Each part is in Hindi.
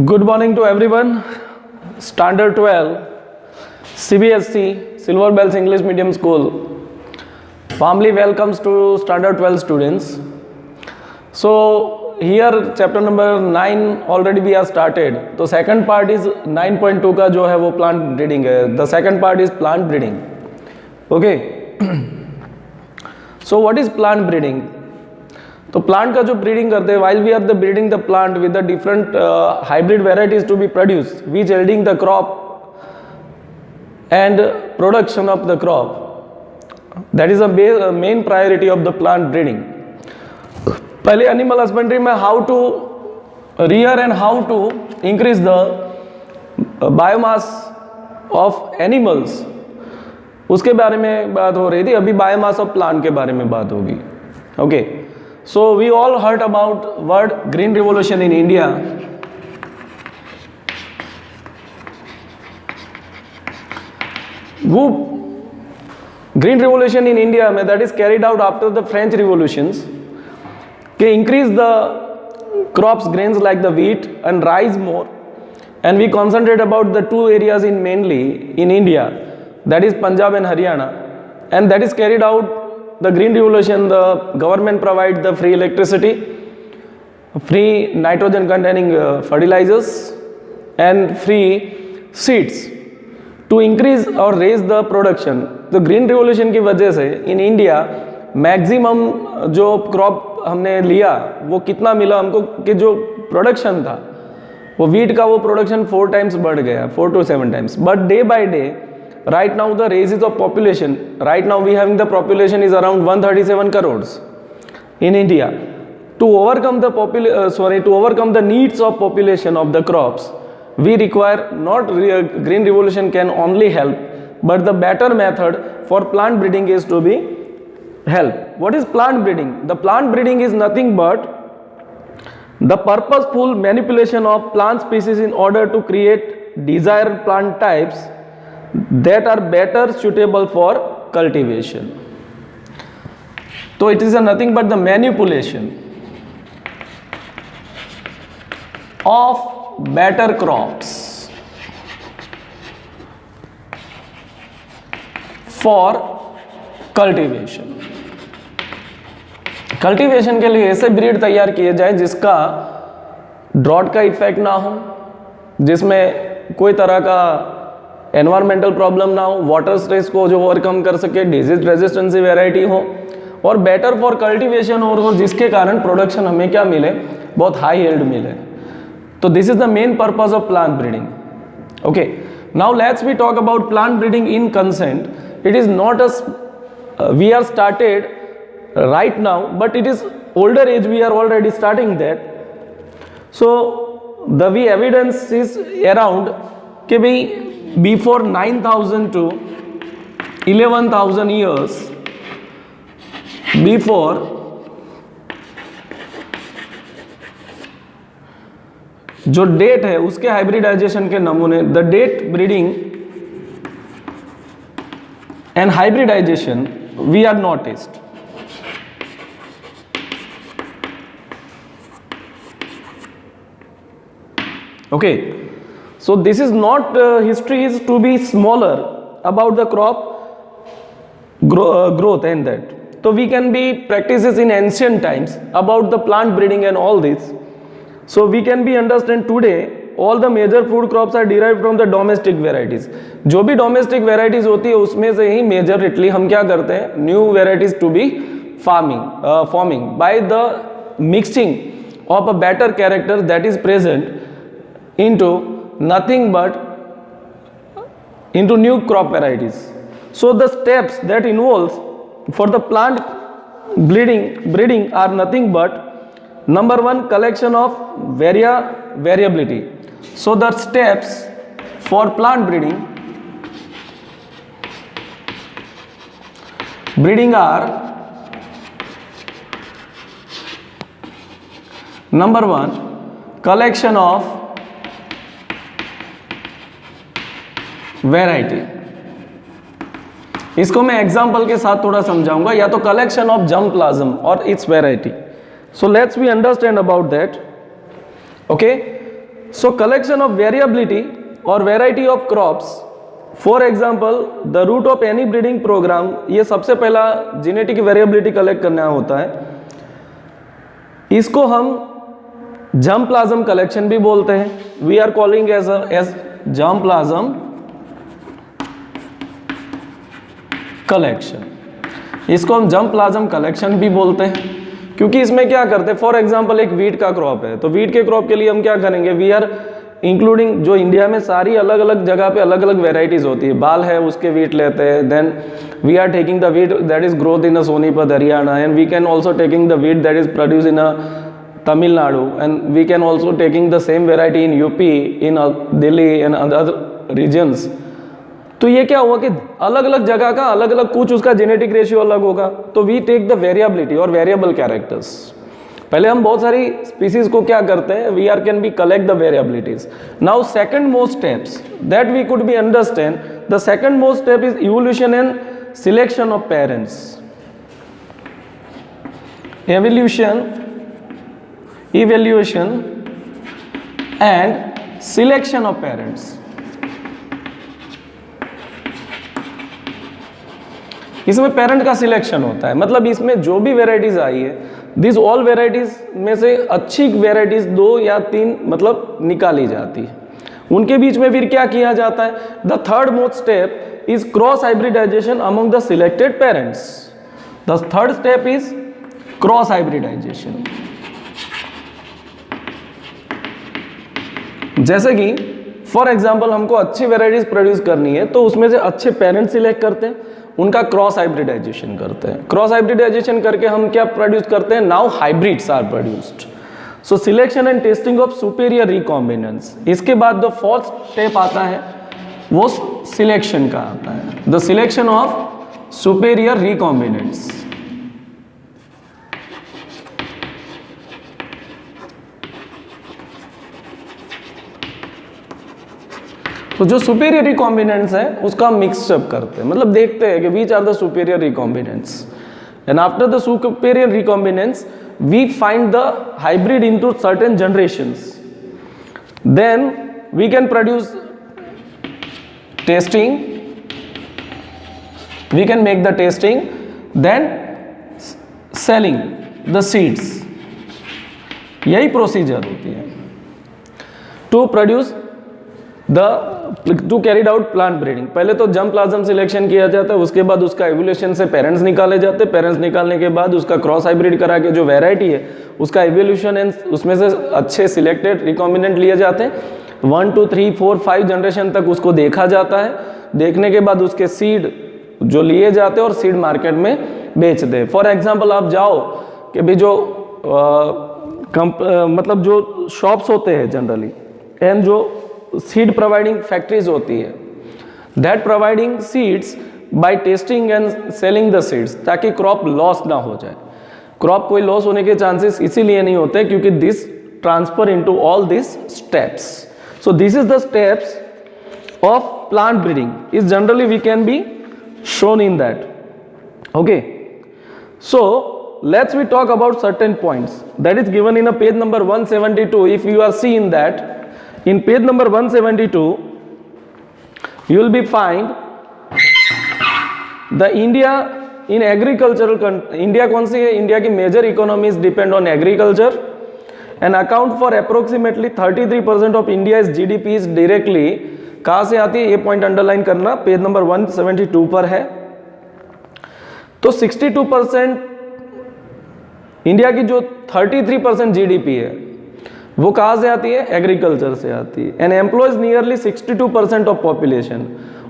Good morning to everyone. Standard 12, CBSE, Silver Bells English Medium School. Warmly welcomes to Standard 12 students. So here chapter number 9 already we have started. तो second part is 9.2 का जो है वो plant breeding है. The second part is plant breeding. Okay. So what is plant breeding? तो प्लांट का जो ब्रीडिंग करते हैं, while we are the breeding the plant with the different hybrid varieties to be produced, which yielding the crop and production of the crop. That is the main priority of the plant breeding. पहले एनिमल हस्बेंड्री में how to rear and how to increase the biomass of animals, उसके बारे में बात हो रही थी. अभी बायोमास ऑफ प्लांट के बारे में बात होगी. Okay, so we all heard about word green revolution in India. वो green revolution in India में that is carried out after the French revolutions के increase the crops grains like the wheat and rice more, and we concentrate about the two areas in mainly in India, that is Punjab and Haryana, and that is carried out the green revolution. The government provide the free electricity, free nitrogen containing fertilizers and free seeds to increase or raise the production. तो green revolution की वजह से in India maximum जो crop हमने लिया वो कितना मिला हमको कि जो production था वो wheat का वो production 4 times बढ़ गया, 4 to 7 times. But day by day right now the raises of population, right now we having the population is around 137 crores in India. To overcome the to overcome the needs of population of the crops, we require not green revolution can only help, but the better method for plant breeding is to be help. What is plant breeding? The plant breeding is nothing but the purposeful manipulation of plant species in order to create desired plant types that are better suitable for cultivation. So it is nothing but the manipulation of better crops for cultivation. Cultivation के लिए ऐसे ब्रीड तैयार किए जाए जिसका ड्रॉट का इफेक्ट ना हो, जिसमें कोई तरह का एनवायरमेंटल प्रॉब्लम ना हो, वाटर स्ट्रेस को जो ओवरकम कर सके, डिजीज रेजिस्टेंसी वैरायटी हो और बेटर फॉर कल्टीवेशन हो, जिसके कारण प्रोडक्शन हमें क्या मिले, बहुत हाई यील्ड मिले. तो this is the main purpose of plant breeding. Okay, now let's we talk about plant breeding in consent. It is not a we are started right now, but it is older age we are already starting that. So the evidence is around कि भाई before 9,000 to 11,000 years before जो डेट है उसके हाइब्रिडाइजेशन के नमूने, the date breeding and hybridisation we are noticed. Okay, so this is not history is to be smaller about the crop growth and that. So we can be practices in ancient times about the plant breeding and all this. So we can be understand today all the major food crops are derived from the domestic varieties. जो भी domestic varieties होती है उसमें से ही majorly हम क्या करते हैं, new varieties to be forming by the mixing of a better character that is present into nothing but into new crop varieties. So the steps that involves for the plant breeding are nothing but number 1, collection of variability. So the steps for plant breeding are number 1, collection of variety. इसको मैं एग्जांपल के साथ थोड़ा समझाऊंगा, या तो कलेक्शन ऑफ जर्मप्लाज्म और its variety. So let's we understand about that. Okay, so collection of variability और variety of crops, for example the root of any breeding programme, ये सबसे पहला जेनेटिक वेरिएबिलिटी कलेक्ट करना होता है। इसको हम जर्मप्लाज्म कलेक्शन भी बोलते हैं, we are calling as germplasm collection. इसको हम जर्मप्लाज्म कलेक्शन भी बोलते हैं, क्योंकि इसमें क्या करते हैं, फॉर एग्जांपल एक वीट का क्रॉप है, तो वीट के क्रॉप के लिए हम क्या करेंगे, वी आर इंक्लूडिंग, जो इंडिया में सारी अलग अलग जगह पे अलग अलग वेराइटीज होती है, बाल है उसके वीट लेते हैं, then we are taking the wheat that is growth in a Sonipat Haryana, and we can also taking the wheat that is produce in a Tamil Nadu, and we can also taking the same variety in UP, in Delhi and other regions. तो ये क्या हुआ कि अलग अलग जगह का अलग अलग कुछ उसका जेनेटिक रेशियो अलग होगा, तो वी टेक द वेरिएबिलिटी और वेरिएबल कैरेक्टर्स। पहले हम बहुत सारी स्पीसीज को क्या करते हैं, we are can be collect the variabilities. Now second most steps that we could be understand, the second most step is evolution and selection of parents. Evolution and selection of parents. इसमें पेरेंट का सिलेक्शन होता है, मतलब इसमें जो भी वेराइटीज आई है, दिस ऑल वेराइटीज में से अच्छी वेराइटीज 2 या 3 मतलब निकाली जाती है, उनके बीच में फिर क्या किया जाता है, the third most step is cross hybridisation among the selected parents. The third step is cross hybridisation. जैसे कि फॉर एग्जाम्पल हमको अच्छी वेराइटीज प्रोड्यूस करनी है, तो उसमें से अच्छे पेरेंट्स सिलेक्ट करते हैं, उनका क्रॉस हाइब्रिडाइजेशन करते हैं। क्रॉस हाइब्रिडाइजेशन करके हम क्या प्रोड्यूस करते हैं, now hybrids are produced. So selection and testing of superior recombinants. इसके बाद द फोर्थ स्टेप आता है, वो सिलेक्शन का आता है, the selection of superior recombinants. तो जो सुपेरियर रिकॉम्बिनेंट्स है उसका हम मिक्सअप करते हैं, मतलब देखते हैं कि which are the superior recombinants, and after the superior recombinants we find the hybrid into certain generations, then we can produce testing, we can make the testing, then selling the seeds. यही प्रोसीजर होती है to produce to carried out plant breeding. पहले तो जर्मप्लाज्म सिलेक्शन किया जाता है, उसके बाद उसका एवोल्यूशन से पेरेंट्स निकाले जाते हैं, पेरेंट्स निकालने के बाद उसका क्रॉस हाइब्रिड करा के जो वेराइटी है उसका एवोल्यूशन एंड उसमें से अच्छे सिलेक्टेड रिकॉम्बिनेंट लिए जाते हैं। 1 2 3 4 5 जनरेशन तक उसको देखा जाता है, देखने के बाद उसके सीड जो लिए जाते हैं और सीड मार्केट में बेचते हैं। फॉर एग्जाम्पल आप जाओ कि भाई जो मतलब जो शॉप्स होते हैं जनरली, एंड जो सीड प्रोवाइडिंग फैक्ट्रीज होती है, that providing seeds by testing and selling the seeds, ताकि क्रॉप लॉस ना हो जाए। क्रॉप कोई लॉस होने के चांसेस इसीलिए नहीं होते क्योंकि this transfer into all this steps. So this is the steps of plant breeding, is generally we can be shown in that. Okay, so let's we talk about certain points that is given in a page number 172. If you are seeing that in page number 172 you will be find the India in agricultural India कौन सी है, इंडिया की major economies depend on agriculture and account for approximately 33% of India GDP is directly, कहाँ से आती है ये पॉइंट अंडरलाइन करना, पेज नंबर 172 पर है। तो 62% इंडिया की जो 33% जीडीपी है वो कहाँ से आती है, एग्रीकल्चर से आती है, and employs nearly 62% of population.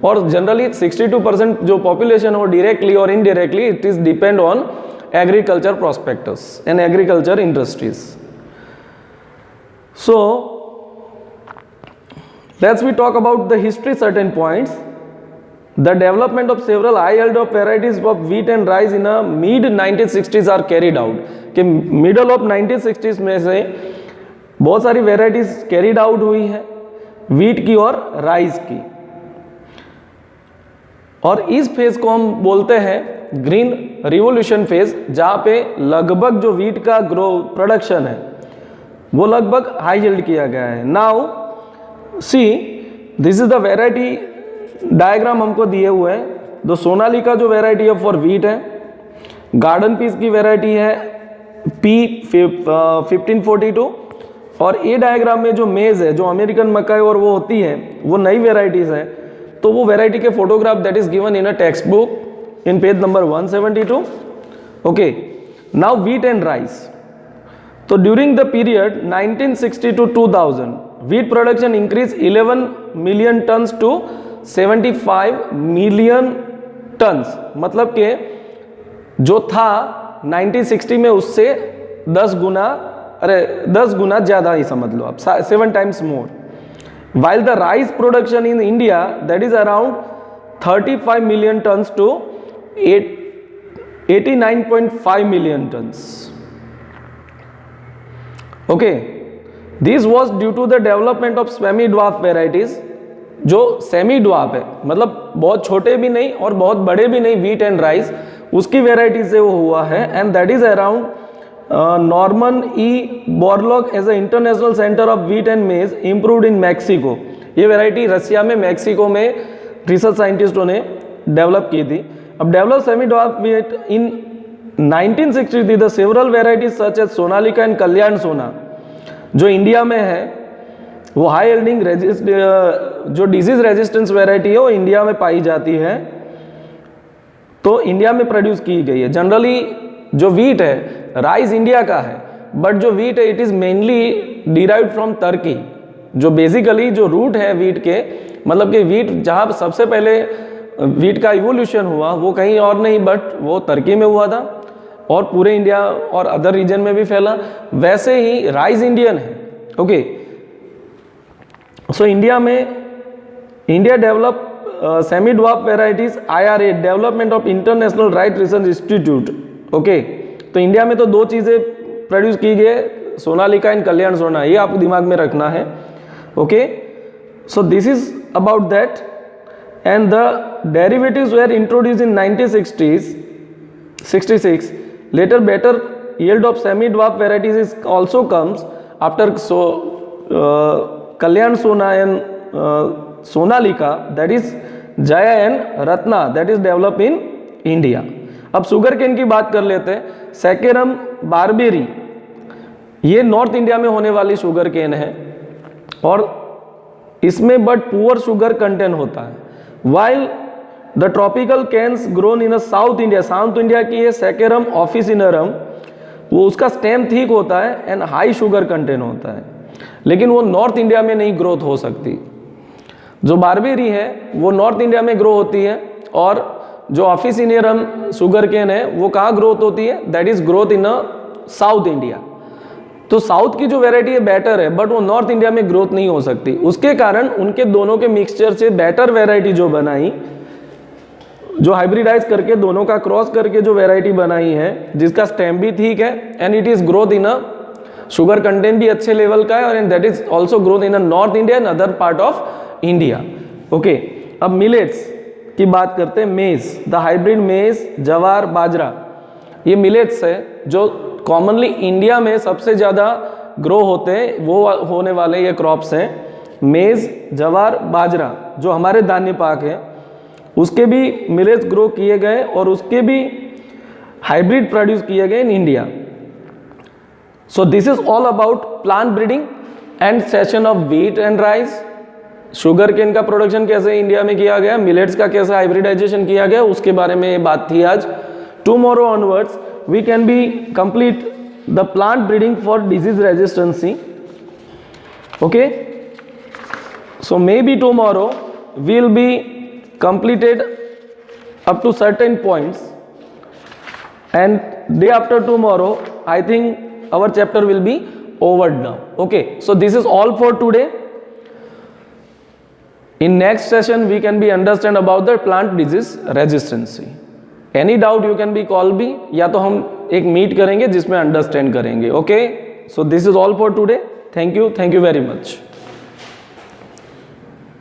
और जनरली 62% जो पॉपुलेशन हो डायरेक्टली और indirectly it is depend on agriculture prospectus and agriculture industries. So let's we talk about the history certain points. The development of several high yield of varieties of wheat and rice in a mid 1960s are carried out। कि मिडल ऑफ 1960s में से बहुत सारी वेराइटीज कैरीड आउट हुई है व्हीट की और राइस की, और इस फेज को हम बोलते हैं ग्रीन रिवोल्यूशन फेज, जहाँ पे लगभग जो व्हीट का ग्रो प्रोडक्शन है वो लगभग हाई यील्ड किया गया है। Now see this is the variety diagram हमको दिए हुए हैं। तो सोनालिका जो वेराइटी है फॉर वीट है, गार्डन पीस की वेराइटी है P1542, और ए डायग्राम में जो मेज है, जो अमेरिकन मकई और वो होती है, वो नई वेराइटीज है। तो वो वेराइटी के photograph that is given in a text book in page number 172। Okay, now wheat and rice. तो during the period 1960 to 2000 wheat production increased 11 million tons to 75 million tons। मतलब कि जो था 1960 में उससे 10 गुना ज़्यादा ही समझ लो आप, 7 times more। While the rice production in India that is around 35 million tons to 89.5 million tons। Okay, this was due to the development of semi-dwarf varieties। जो सेमी ड्वार्फ है, मतलब बहुत छोटे भी नहीं और बहुत बड़े भी नहीं, वीट एंड राइस, उसकी वेराइटी से वो हुआ है। And that is around Norman E Borlaug as a international center of wheat and maize improved in Mexico. ये वेराइटी रसिया में, मैक्सिको में रिसर्च साइंटिस्टों ने डेवलप की थी। अब develop semi dwarf wheat in 1963 the several varieties such as Sonalika and Kalyan Sona, जो इंडिया में है वो हाई यील्डिंग जो डिजीज रेजिस्टेंस वेराइटी है वो इंडिया में पाई जाती है, तो इंडिया में प्रोड्यूस की गई है। जनरली जो वीट है, राइस इंडिया का है, बट जो वीट है it is mainly derived from Turkey. जो बेसिकली जो रूट है वीट के, मतलब कि वीट जहाँ सबसे पहले वीट का इवोल्यूशन हुआ वो कहीं और नहीं बट वो टर्की में हुआ था, और पूरे इंडिया और अदर रीजन में भी फैला। वैसे ही राइस इंडियन है। Okay, so India develop semi dwarf varieties IRA, development of international right research institute. Okay, तो इंडिया में तो दो चीज़ें प्रोड्यूस की गई, सोनालिका एंड कल्याण सोना, ये आपको दिमाग में रखना है। Okay, so this is about that. And the derivatives were introduce in 1966। Later better yield of semi dwarf varieties is also comes after Kalyan Sona and Sonalika, that is Jaya and Ratna, that is developed in India। अब शुगर केन की बात कर लेते हैं। सैकेरम बारबेरी, ये नॉर्थ इंडिया में होने वाली शुगर केन है और इसमें बट पुअर शुगर कंटेंट होता है। While the tropical cans grown in south India, south India की ये सैकेरम ऑफिसिनरम, वो उसका स्टेम थिक होता है एंड हाई शुगर कंटेंट होता है, लेकिन वो नॉर्थ इंडिया में नहीं ग्रोथ हो सकती। जो बारबेरी है वो नॉर्थ इंडिया में ग्रो होती है, और जो ऑफिसिनेरम शुगर केन है वो कहाँ ग्रोथ होती है, that is growth in south India. तो साउथ की जो वेराइटी है बेटर है, बट वो नॉर्थ इंडिया में ग्रोथ नहीं हो सकती। उसके कारण उनके दोनों के मिक्सचर से बेटर वेराइटी जो बनाई, जो हाइब्रिडाइज करके दोनों का क्रॉस करके जो वेराइटी बनाई है, जिसका स्टेम भी ठीक है and it is growth in a sugar content भी अच्छे लेवल का है, और and that is also growth in a north India and other part of India. Okay, अब मिलेट्स की बात करते हैं। मेज, द हाइब्रिड मेज, जवार, बाजरा, ये मिलेट्स है जो कॉमनली इंडिया में सबसे ज़्यादा ग्रो होते हैं, वो होने वाले ये क्रॉप्स हैं। मेज, जवार, बाजरा जो हमारे धान्य पाक है, उसके भी मिलेट्स ग्रो किए गए और उसके भी हाइब्रिड प्रोड्यूस किए गए in India. So this is all about plant breeding and session of wheat and rice. Sugar cane का प्रोडक्शन कैसे इंडिया में किया गया, मिलेट्स का कैसे हाइब्रिडाइजेशन किया गया, उसके बारे में ये बात थी आज। Tomorrow onwards we can be complete the plant breeding for disease resistancy. Okay, so maybe tomorrow will be completed up to certain points, and day after tomorrow I think our chapter will be over now. Okay, so this is all for today. In next session we can be understand about the plant disease resistance. Any doubt you can be call me, या तो हम एक मीट करेंगे जिसमें अंडरस्टैंड करेंगे। Okay, so this is all for today. Thank you very much.